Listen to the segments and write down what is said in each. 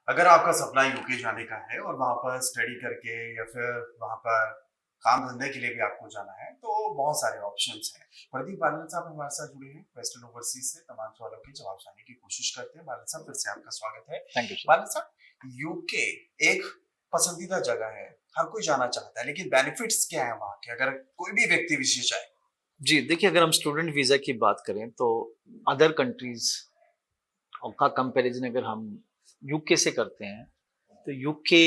अगर आपका सपना यूके जाने का है और वहाँ पर स्टडी करके या फिर वहाँ पर काम धंधे के लिए भी आपको जाना है तो बहुत सारे ऑप्शंस हैं। प्रदीप बालन साहब हमारे साथ जुड़े हैं वेस्टर्न ओवरसीज से, तमाम सवालों के जवाब जानने की कोशिश करते हैं। बालन साहब फिर से आपका स्वागत है। Thank you sir. बालन साहब, यूके एक पसंदीदा जगह है, हर कोई जाना चाहता है, लेकिन बेनिफिट्स क्या है वहाँ के, अगर कोई भी व्यक्ति विशेष आए? जी देखिए, अगर हम स्टूडेंट वीज़ा की बात करें तो अदर कंट्रीज़ का कंपैरिजन अगर हम यूके से करते हैं तो यूके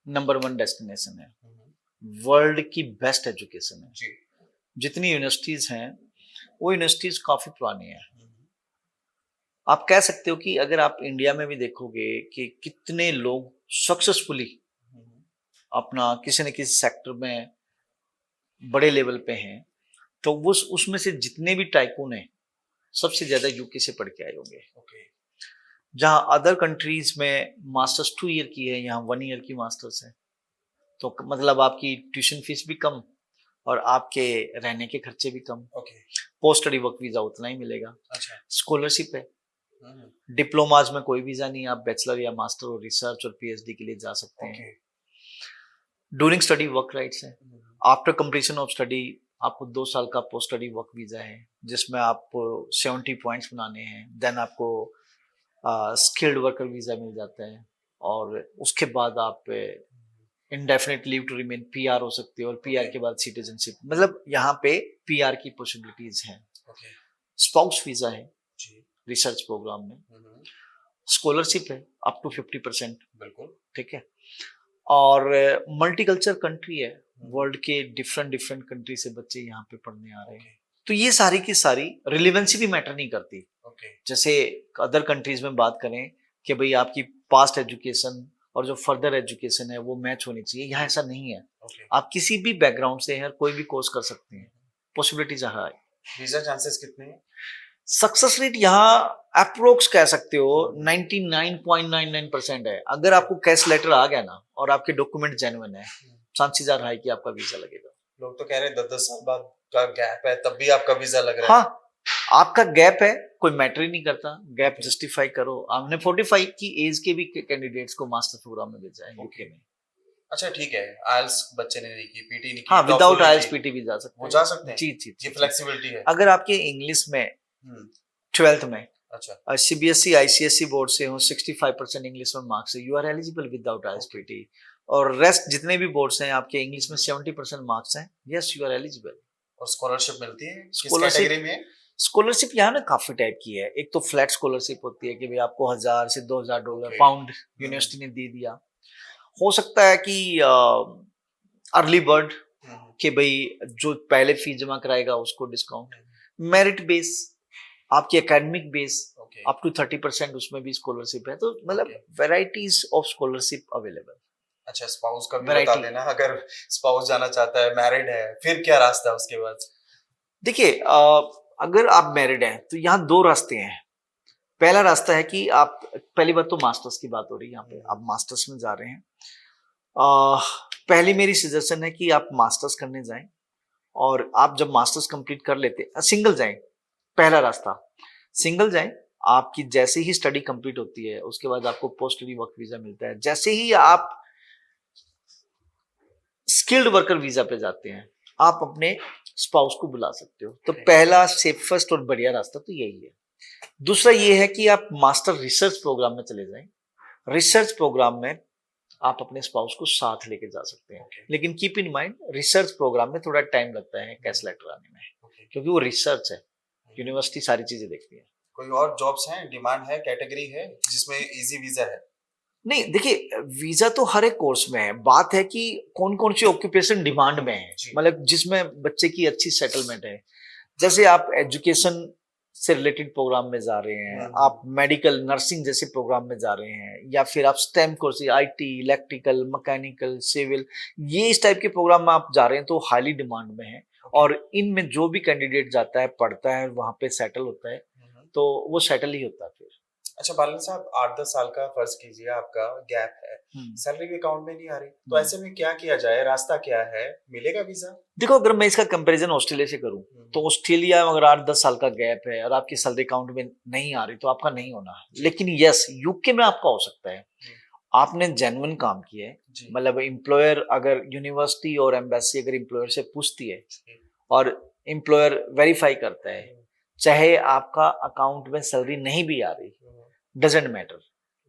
नंबर 1 डेस्टिनेशन है। वर्ल्ड की बेस्ट एजुकेशन है। जी। जितनी यूनिवर्सिटीज़ हैं वो यूनिवर्सिटीज़ काफ़ी पुरानी हैं। आप कह सकते हो कि अगर आप इंडिया में भी देखोगे कि कितने लोग सक्सेसफुली अपना किसी न किसी सेक्टर में बड़े लेवल पे हैं, तो वो उसमें से जितने भी टाइकून हैं सबसे ज्यादा यूके से पढ़ के आए होंगे। ओके। जहां अदर कंट्रीज में मास्टर्स 2 ईयर की है, यहाँ 1 ईयर की मास्टर्स है। तो मतलब आपकी ट्यूशन फीस भी कम और आपके रहने के खर्चे भी कम। Okay. Post study work visa उतना ही मिलेगा। अच्छा। स्कॉलरशिप है। डिप्लोमाज में कोई वीजा नहीं, आप बैचलर या मास्टर और रिसर्च और पीएचडी के लिए जा सकते हैं। ड्यूरिंग स्टडी वर्क राइट्स है। आफ्टर कंप्लीशन ऑफ स्टडी आपको 2 साल का पोस्ट स्टडी वर्क वीजा है जिसमें आपको 70 पॉइंट्स बनाने हैं। देन आपको स्किल्ड वर्कर वीजा मिल जाता है और उसके बाद आप indefinite leave to remain PR हो सकते हो और पीआर के बाद सिटीजनशिप। मतलब यहाँ पे पीआर की पॉसिबिलिटीज हैं। स्पाउस वीजा है रिसर्च प्रोग्राम में। स्कॉलरशिप है अप टू 50%। बिल्कुल ठीक है। और मल्टीकल्चर कंट्री है, वर्ल्ड के डिफरेंट डिफरेंट कंट्री से बच्चे यहाँ पे पढ़ने आ रहे हैं। तो ये सारी की सारी रिलेवेंसी भी मैटर नहीं करती। जैसे अदर कंट्रीज में बात करें कि भाई आपकी पास्ट एजुकेशन और जो फर्दर एजुकेशन है वो मैच होनी चाहिए, यहाँ ऐसा नहीं है। आप किसी भी बैकग्राउंड से हैं, कोई भी कोर्स कर सकते हैं। पॉसिबिलिटी जहाँ है। वीजा चांसेस कितने हैं? सक्सेस रेट यहाँ अप्रोक्स कह सकते हो 99.99% है। अगर आपको कैश लेटर आ गया ना और आपके डॉक्यूमेंट जेन्युइन है, चांसेस आर हाई कि आपका वीजा लगेगा। लोग तो कह रहे हैं 10-10 साल बाद का गैप है तब भी आपका वीजा लग रहा है। हाँ, आपका गैप है, कोई मैटर ही नहीं करता। गैप जस्टिफाई करो। हमने 45 की एज के भी कैंडिडेट्स को मास्टर प्रोग्राम में भेजा है यूके में। अच्छा ठीक है, आइल्स बच्चे ने नहीं की, पीटी नहीं की, हाँ, विदाउट आइल्स पीटी भी जा सकते हैं। वो जा सकते हैं। जी जी, ये फ्लेक्सिबिलिटी है। अगर आपके इंग्लिश में 12th में अच्छा सीबीएसई आईसीएसई बोर्ड से हो 65% इंग्लिश में मार्क्स है, you are eligible without IELTS PTE. और रेस्ट जितने भी बोर्ड्स हैं आपके इंग्लिश में 70% मार्क्स हैं, यस यू आर एलिजिबल। और स्कॉलरशिप मिलती है किस कैटेगरी में? स्कॉलरशिप यहाँ ना काफी टाइप की है। एक तो फ्लैट स्कॉलरशिप होती है कि भाई आपको 1000 से $2000 पाउंड यूनिवर्सिटी ने दे दिया। हो सकता है कि अर्ली बर्ड कि भाई जो पहले फीस जमा कराएगा उसको डिस्काउंट। मेरिट बेस, आपकी एकेडमिक बेस अप टू 30% उसमें भी स्कॉलरशिप है। तो मतलब वेराइटीज ऑफ स्कॉलरशिप अवेलेबल। अच्छा, स्पाउस का भी बता देना, अगर स्पाउस जाना चाहता है, मैरिड है, फिर क्या रास्ता है उसके बाद? देखिए, अगर आप मैरिड हैं तो यहाँ 2 रास्ते हैं। पहला रास्ता है कि आप, पहली बात तो मास्टर्स की बात हो रही है, यहाँ पे आप मास्टर्स में जा रहे हैं। पहली मेरी सजेशन है कि आप मास्टर्स करने जाएं और आप जब मास्टर्स कंप्लीट कर लेते सिंगल जाएं। पहला रास्ता सिंगल जाएं। आपकी जैसे ही स्टडी कंप्लीट होती है उसके बाद आपको पोस्ट स्टडी वर्क वीजा मिलता है। जैसे ही आप स्किल्ड वर्कर वीजा पे जाते हैं आप अपने स्पाउस को बुला सकते हो। तो पहला सेफेस्ट और बढ़िया रास्ता तो यही है। दूसरा ये है कि आप मास्टर रिसर्च प्रोग्राम में चले जाएं। रिसर्च प्रोग्राम में आप अपने स्पाउस को साथ लेके जा सकते हैं। लेकिन keep in mind research programme में थोड़ा टाइम लगता है कैश लेटर आने में, क्योंकि वो रिसर्च है। यूनिवर्सिटी सारी चीजें देखती है। कोई और जॉब्स हैं, डिमांड है, कैटेगरी है जिसमें इजी वीजा है? नहीं, देखिए वीजा तो हर एक कोर्स में है। बात है कि कौन कौन सी ऑक्यूपेशन डिमांड में है, मतलब जिसमें बच्चे की अच्छी सेटलमेंट है। जैसे आप एजुकेशन से रिलेटेड प्रोग्राम में जा रहे हैं, आप मेडिकल नर्सिंग जैसे प्रोग्राम में जा रहे हैं, या फिर आप STEM course IT electrical mechanical civil, ये इस टाइप के प्रोग्राम में आप जा रहे हैं तो हाईली डिमांड में है। और इनमें जो भी कैंडिडेट जाता है, पढ़ता है, वहां पे सेटल होता है, तो वो सेटल ही होता है फिर। अच्छा बालन साहब, 8-10 साल का फर्ज कीजिए आपका गैप है, सैलरी भी अकाउंट में नहीं आ रही, तो ऐसे में क्या किया जाए? रास्ता क्या है? मिलेगा वीजा? देखो, अगर मैं इसका कंपैरिजन ऑस्ट्रेलिया से करूं तो ऑस्ट्रेलिया में अगर 8-10 साल का गैप है और आपकी सैलरी अकाउंट में नहीं आ रही तो आपका नहीं होना। लेकिन यस, यूके में आपका हो सकता है। आपने जेन्युइन काम किया है, जी मतलब एम्प्लॉयर अगर यूनिवर्सिटी और एम्बेसी अगर एम्प्लॉयर से पूछती है और एम्प्लॉयर वेरीफाई करता है, चाहे आपका अकाउंट में सैलरी नहीं भी आ रही, डजेंट मैटर,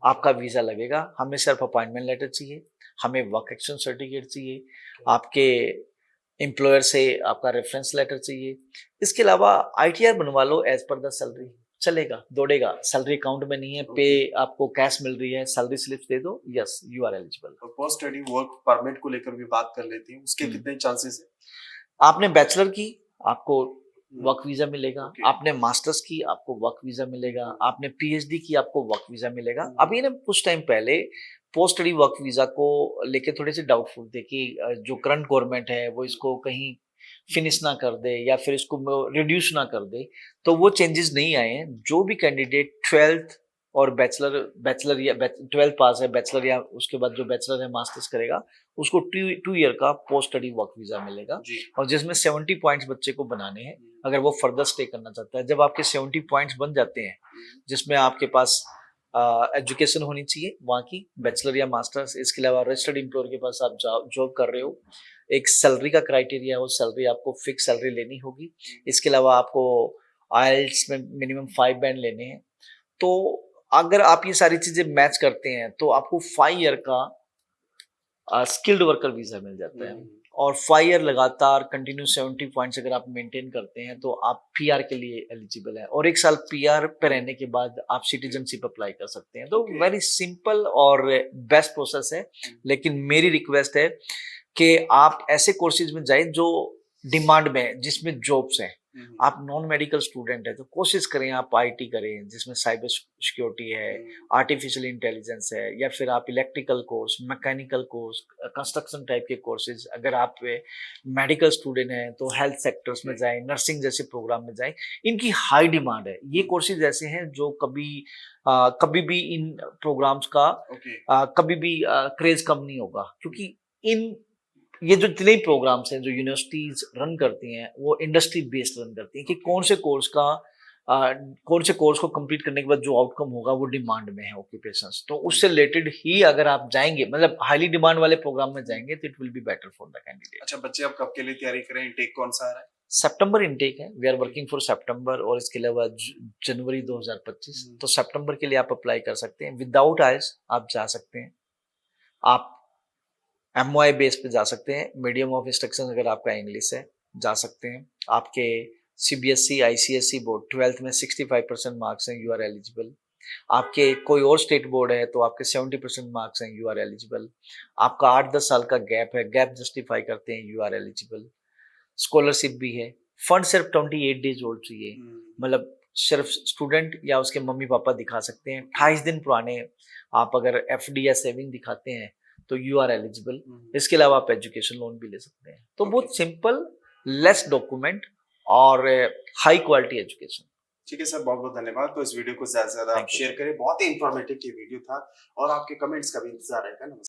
आपका वीजा लगेगा। हमें सिर्फ अपॉइंटमेंट लेटर चाहिए, हमें वर्क एक्सचेंज सर्टिफिकेट चाहिए, आपके एम्प्लॉयर से आपका रेफरेंस लेटर चाहिए। इसके अलावा आईटीआर बनवा लो एज पर द सैलरी, चलेगा, दौड़ेगा। सैलरी अकाउंट में नहीं है, पे आपको कैश मिल रही है, सैलरी स्लिप दे दो, यस यू आर एलिजिबल। तो पोस्ट स्टडी वर्क परमिट को लेकर भी बात कर लेते हैं, उसके कितने चांसेस है? आपने बैचलर की, आपको वर्क वीजा मिलेगा। Okay. आपने मास्टर्स की, आपको वर्क वीजा मिलेगा। आपने पीएचडी की, आपको वर्क वीजा मिलेगा। अभी ना कुछ टाइम पहले पोस्ट स्टडी वर्क वीजा को लेके थोड़े से डाउटफुल थे कि जो करंट गवर्नमेंट है वो इसको कहीं फिनिश ना कर दे या फिर इसको रिड्यूस ना कर दे, तो वो चेंजेस नहीं आए हैं। जो भी कैंडिडेट 12th और बैचलर या 12th पास है, बैचलर या उसके बाद जो बैचलर है मास्टर्स करेगा, उसको 2 ईयर का पोस्ट स्टडी वर्क वीजा मिलेगा। और जिसमें 70 पॉइंट्स बच्चे को बनाने हैं अगर वो फर्दर स्टे करना चाहता है। जब आपके 70 पॉइंट्स बन जाते हैं, जिसमें आपके पास एजुकेशन होनी चाहिए वहाँ की, बैचलर या मास्टर्स, इसके अलावा रजिस्टर्ड एम्प्लॉयर के पास आप जॉब कर रहे हो, एक सैलरी का क्राइटेरिया हो, सैलरी आपको फिक्स सैलरी लेनी होगी। इसके अलावा आपको आईएलटीएस में मिनिमम 5 बैंड लेने हैं। तो अगर आप ये सारी चीजें मैच करते हैं तो आपको 5 ईयर का स्किल्ड वर्कर वीजा मिल जाता है। और 5 ईयर लगातार कंटिन्यू 70 पॉइंट्स अगर आप मेंटेन करते हैं तो आप पीआर के लिए एलिजिबल है। और 1 साल पीआर पे रहने के बाद आप सिटीजनशिप अप्लाई कर सकते हैं। तो वेरी सिंपल और बेस्ट प्रोसेस है। लेकिन मेरी रिक्वेस्ट है कि आप ऐसे कोर्सेज में जाएं जो डिमांड में है, जिसमें जॉब्स हैं। आप नॉन मेडिकल स्टूडेंट है तो कोशिश करें आप आईटी करें, जिसमें साइबर सिक्योरिटी है, आर्टिफिशियल इंटेलिजेंस है, या फिर आप electrical course, mechanical course, construction type के कोर्सेज। अगर आप मेडिकल स्टूडेंट हैं तो हेल्थ सेक्टर्स में जाएं, नर्सिंग जैसे प्रोग्राम में जाएं। इनकी हाई डिमांड है। ये कोर्सेज ऐसे हैं जो कभी भी इन प्रोग्राम्स का कभी भी क्रेज कम नहीं होगा, क्योंकि ये जो जितने प्रोग्राम्स हैं जो यूनिवर्सिटीज रन करती हैं वो इंडस्ट्री बेस्ड रन करती हैं कि कौन से कोर्स को कंप्लीट करने के बाद जो आउटकम होगा वो डिमांड में है ऑक्यूपेशंस। तो उससे रिलेटेड ही अगर आप जाएंगे, मतलब हाईली डिमांड वाले प्रोग्राम में जाएंगे, तो it will be better for the candidate. अच्छा, बच्चे अब कब के लिए तैयारी करें? इंटेक कौन सा आ रहा है? सितंबर इंटेक है, वी आर वर्किंग फॉर सितंबर। और इसके अलावा जनवरी 2025, तो सितंबर के लिए आप अप्लाई कर सकते हैं। विदाउट आइल्स आप जा सकते हैं, आप MOI बेस पे जा सकते हैं। मीडियम ऑफ इंस्ट्रक्शन अगर आपका इंग्लिश है, जा सकते हैं। आपके CBSE ICSE बोर्ड 12th में 65% मार्क्स हैं, यू आर एलिजिबल। आपके कोई और स्टेट बोर्ड है तो आपके 70% मार्क्स हैं, यू आर एलिजिबल। आपका 8-10 साल का गैप है, गैप जस्टिफाई करते हैं, यू आर एलिजिबल। स्कॉलरशिप भी है। फंड सिर्फ 28 डेज ओल्ड चाहिए, मतलब सिर्फ स्टूडेंट या उसके मम्मी पापा दिखा सकते हैं। 28 दिन पुराने आप अगर FD या सेविंग दिखाते हैं तो यू आर एलिजिबल। इसके अलावा आप एजुकेशन लोन भी ले सकते हैं। तो बहुत सिंपल, लेस डॉक्यूमेंट और हाई क्वालिटी एजुकेशन। ठीक है सर, बहुत बहुत धन्यवाद। तो इस वीडियो को ज्यादा से ज्यादा आप शेयर करें। बहुत ही इंफॉर्मेटिव ये वीडियो था और आपके कमेंट्स का भी इंतजार रहेगा। नमस्कार।